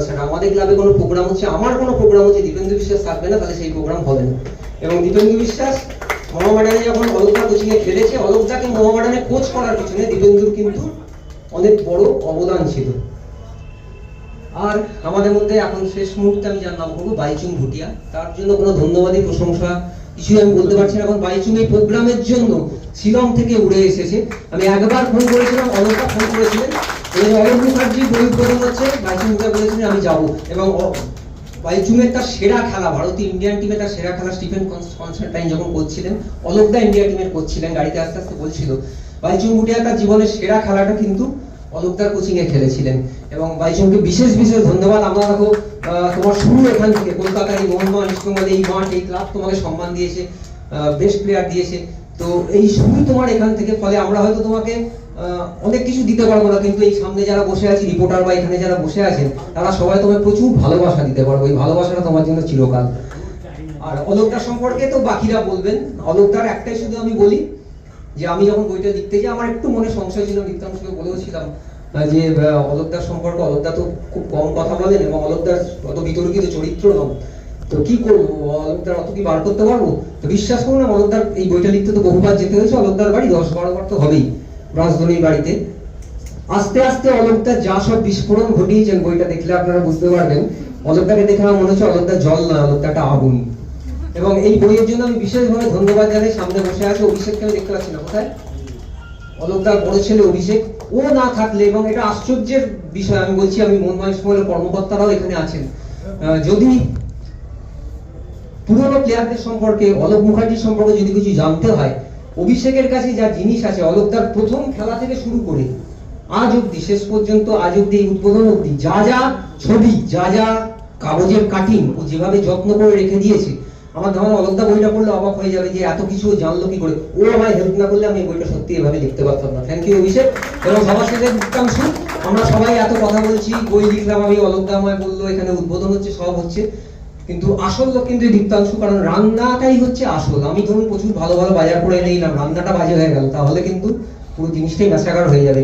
ছাড়া। আমাদের ক্লাবে কোনো প্রোগ্রাম হচ্ছে, আমার কোনো প্রোগ্রাম হচ্ছে, দীপেন্দু বিশ্বাস থাকবে না, তাহলে সেই প্রোগ্রাম হবে না। এবং দীপেন্দু বিশ্বাস মোহামেডানে যখন অলকদা কোচিংয়ে খেলেছে, অলকদাকে মোহামেডানে কোচ করার পিছনে দীপেন্দুর কিন্তু অনেক বড় অবদান ছিল। আর আমাদের মধ্যে এখন শেষ মুহূর্তে আমি যার নাম করবো বাইচুং ভুটিয়া, তার জন্য কোনো ধন্যবাদই প্রশংসা কিছুই আমি বলতে পারছি না। এখন বাইচুং এই প্রোগ্রামের জন্য শিলং থেকে উড়ে এসেছে। আমি একবার ফোন করেছিলাম, অলকা ফোন করেছিলেন, অলোক মুখার্জি বই উদ্বোধন হচ্ছে, বাইচুং ভুটিয়া বলেছিলেন আমি যাবো। এবং বাইচুংয়ের তার সেরা খেলা, ভারতীয় ইন্ডিয়ান টিমে তার সেরা খেলা স্টিফেন কনস্টান্টাইন যখন করছিলেন, অলকদা ইন্ডিয়া টিমের করছিলেন, গাড়িতে আস্তে আস্তে বলছিল বাইচুং ভুটিয়া তার জীবনের সেরা খেলাটা কিন্তু অলকদার কোচিং এ খেলেছিলেন। এবং বাইচুংকে বিশেষ বিশেষ ধন্যবাদ। আমরা দেখো তোমার শুরু এখান থেকে, কলকাতার এই মোহনবাগান ইস্টবেঙ্গল এই মাঠ, এই ক্লাব তোমাকে সম্মান দিয়েছে, বেস্ট প্লেয়ার দিয়েছে। তো এই শুরু তোমার এখান থেকে, ফলে আমরা হয়তো তোমাকে অনেক কিছু দিতে পারবো না, কিন্তু এই সামনে যারা বসে আছে রিপোর্টার বা এখানে যারা বসে আছেন, তারা সবাই তোমায় প্রচুর ভালোবাসা দিতে পারবো। এই ভালোবাসাটা তোমার জন্য চিরকাল। আর অলকদার সম্পর্কে তো বাকিরা বলবেন। অলকদার একটাই শুধু আমি বলি যে আমি যখন বইটা লিখতে যাই, আমার একটু মনে সংশয় ছিল, দীপ্তাংশকে বলেওছিলাম যে অলকদার সম্পর্কে, অলকদা তো খুব কম কথা বলেন এবং অলকদার অত বিতর্কিত চরিত্র নন, তো কি করবো, অলকদার অত কি বার করতে পারবো? তো বিশ্বাস করুন না, অলকদার এই বইটা লিখতে তো বহুবার যেতে হয়েছে। অলকদার বাড়ি 10-12 বার তো হবেই, রাজধানীর বাড়িতে। আস্তে আস্তে অলকদার যা সব বিস্ফোরণ ঘটিয়েছেন, বইটা দেখলে আপনারা বুঝতে পারবেন। অলকদাকে দেখে আমার মনে হচ্ছে অলকদার জল নয়, অলকদারটা আগুন। এবং এই বইয়ের জন্য আমি বিশেষভাবে ধন্যবাদ জানাই, সামনে বসে আছে অভিষেককে আমি দেখতে পাচ্ছি না, কোথায়? অলকদার বড় ছেলে অভিষেক, ও না থাকলে, এবং এটা আশ্চর্যের বিষয় আমি বলছি, আমি মোহনবাগান ইস্টবেঙ্গলের কর্মকর্তারাও এখানে আছেন, যদি পুরনো প্লেয়ারদের সম্পর্কে, অলোক মুখার্জির সম্পর্কে যদি কিছু জানতে হয়, অভিষেকের কাছে যা জিনিস আছে, অলকদার প্রথম খেলা থেকে শুরু করে আজ অব্দি, শেষ পর্যন্ত আজ অব্দি, এই উদ্বোধন অব্দি যা যা ছবি, যা যা কাগজের কাটিং ও যেভাবে যত্ন করে রেখে দিয়েছে, আমার ধারণা অলকদা বইটা পড়লে অবাক হয়ে যাবে যে এত কিছু জানলো কি করে। ও আমায় হেল্প না করলে আমি এই বইটা সত্যি এভাবে লিখতে পারতাম না। থ্যাংক ইউ অভিষেক। এবং সবার সাথে দীপ্তাংশু, আমরা সবাই এত কথা বলছি, বই লিখলাম আমি, অলকদা আমায় বললো এখানে উদ্বোধন হচ্ছে, সব হচ্ছে, কিন্তু আসল লোক কিন্তু দীপ্তাংশু। কারণ রান্নাটাই হচ্ছে আসল। আমি ধরুন প্রচুর ভালো ভালো বাজার করে নিলাম, রান্নাটা বাজে হয়ে গেল, তাহলে কিন্তু পুরো জিনিসটাই মেশাগার হয়ে যাবে।